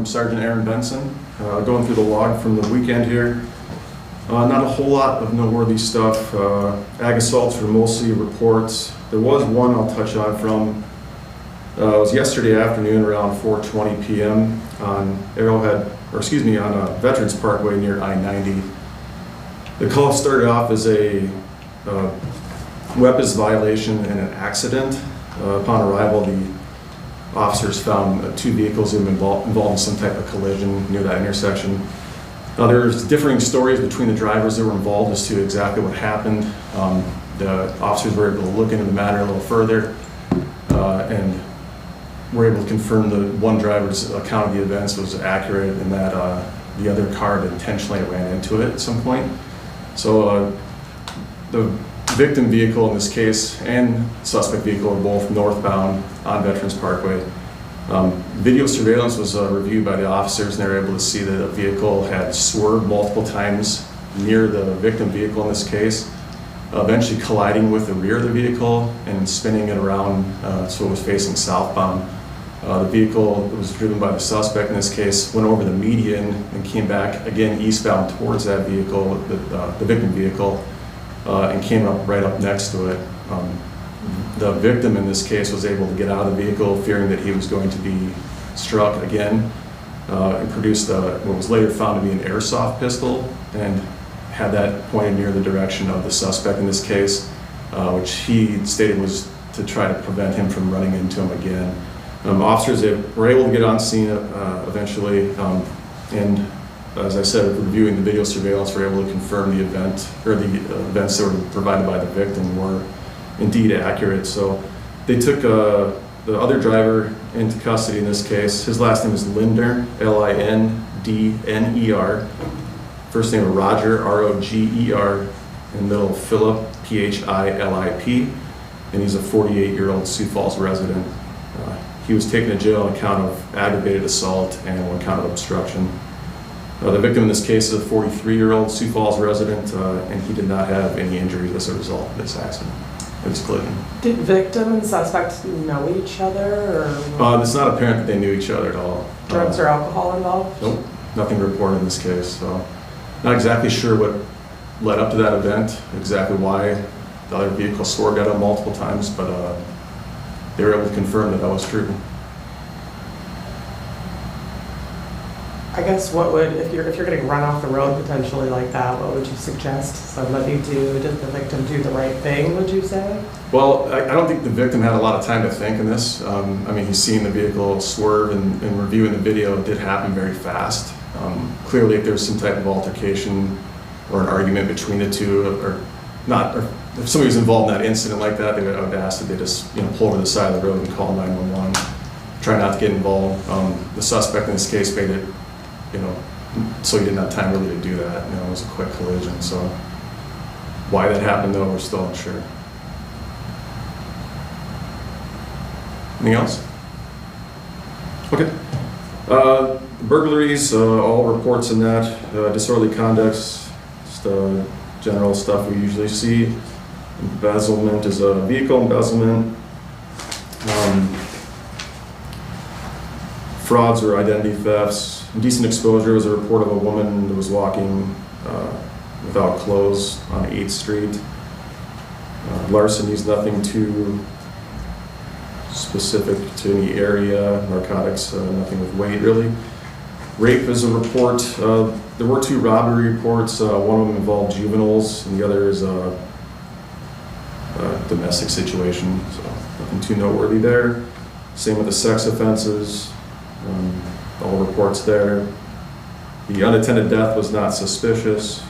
I'm Sergeant Aaron Benson, going through the log from the weekend here. Not a whole lot of noteworthy stuff. Ag assaults were mostly reports. There was one I'll touch on from, it was yesterday afternoon around 4:20 p.m. on on Veterans Parkway near I-90. The call started off as a weapons violation and an accident. Upon arrival, the officers found two vehicles that had been involved in some type of collision near that intersection. Now, there's differing stories between the drivers that were involved as to exactly what happened. The officers were able to look into the matter a little further and were able to confirm the one driver's account of the events was accurate and that the other car had intentionally ran into it at some point. So the victim vehicle in this case and suspect vehicle are both northbound on Veterans Parkway. Video surveillance was reviewed by the officers, and they were able to see that the vehicle had swerved multiple times near the victim vehicle in this case, eventually colliding with the rear of the vehicle and spinning it around so it was facing southbound. The vehicle that was driven by the suspect in this case went over the median and came back again eastbound towards that vehicle, the victim vehicle, and came up right up next to it. The victim in this case was able to get out of the vehicle fearing that he was going to be struck again and produced what was later found to be an airsoft pistol and had that pointed near the direction of the suspect in this case, which he stated was to try to prevent him from running into him again. Officers were able to get on scene eventually, and as I said, reviewing the video surveillance, were able to confirm the event, or the events that were provided by the victim were indeed accurate. So they took the other driver into custody in this case. His last name is Lindner, Lindner. First name of Roger, Roger, and middle Philip, Philip, and he's a 48-year-old Sioux Falls resident. He was taken to jail on account of aggravated assault and on account of obstruction. The victim in this case is a 43-year-old Sioux Falls resident, and he did not have any injuries as a result of this accident, of this collision. Did victim and suspect know each other? Or it's not apparent that they knew each other at all. Drugs or alcohol involved? Nope, nothing reported in this case. So, not exactly sure what led up to that event, exactly why the other vehicle swerved at him multiple times, but they were able to confirm that that was true. I guess what would, if you're getting run off the road potentially like that, what would you suggest somebody do? Did the victim do the right thing, would you say? Well, I don't think the victim had a lot of time to think in this. I mean, he's seen the vehicle swerve, and reviewing the video, it did happen very fast. Clearly, if there's some type of altercation or an argument between the two, or if somebody was involved in that incident like that, I would ask that they just pull over the side of the road and call 911. Try not to get involved. The suspect in this case made it, so he didn't have time really to do that. It was a quick collision. So why that happened, though, we're still unsure. Anything else? Okay. Burglaries, all reports in that. Disorderly conduct, just general stuff we usually see. Embezzlement is a vehicle embezzlement. Frauds or identity thefts. Indecent exposure was a report of a woman that was walking without clothes on 8th Street. Larcenies, nothing too specific to any area. Narcotics, nothing with weight really. Rape is a report. There were 2 robbery reports. One of them involved juveniles, and the other is a domestic situation. So nothing too noteworthy there. Same with the sex offenses. All reports there. The unattended death was not suspicious.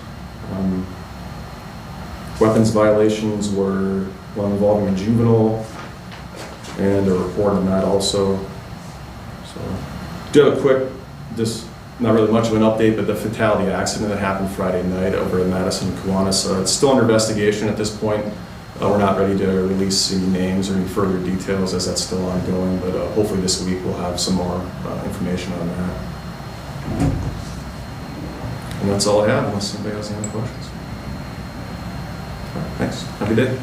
Weapons violations were one involving a juvenile, and a report on that also. So, do have a quick, just not really much of an update, but the fatality accident that happened Friday night over in Madison and Kiwanis. It's still under investigation at this point. We're not ready to release any names or any further details as that's still ongoing, but hopefully this week we'll have some more information on that. And that's all I have, unless anybody has any other questions. All right, thanks. Have a good day.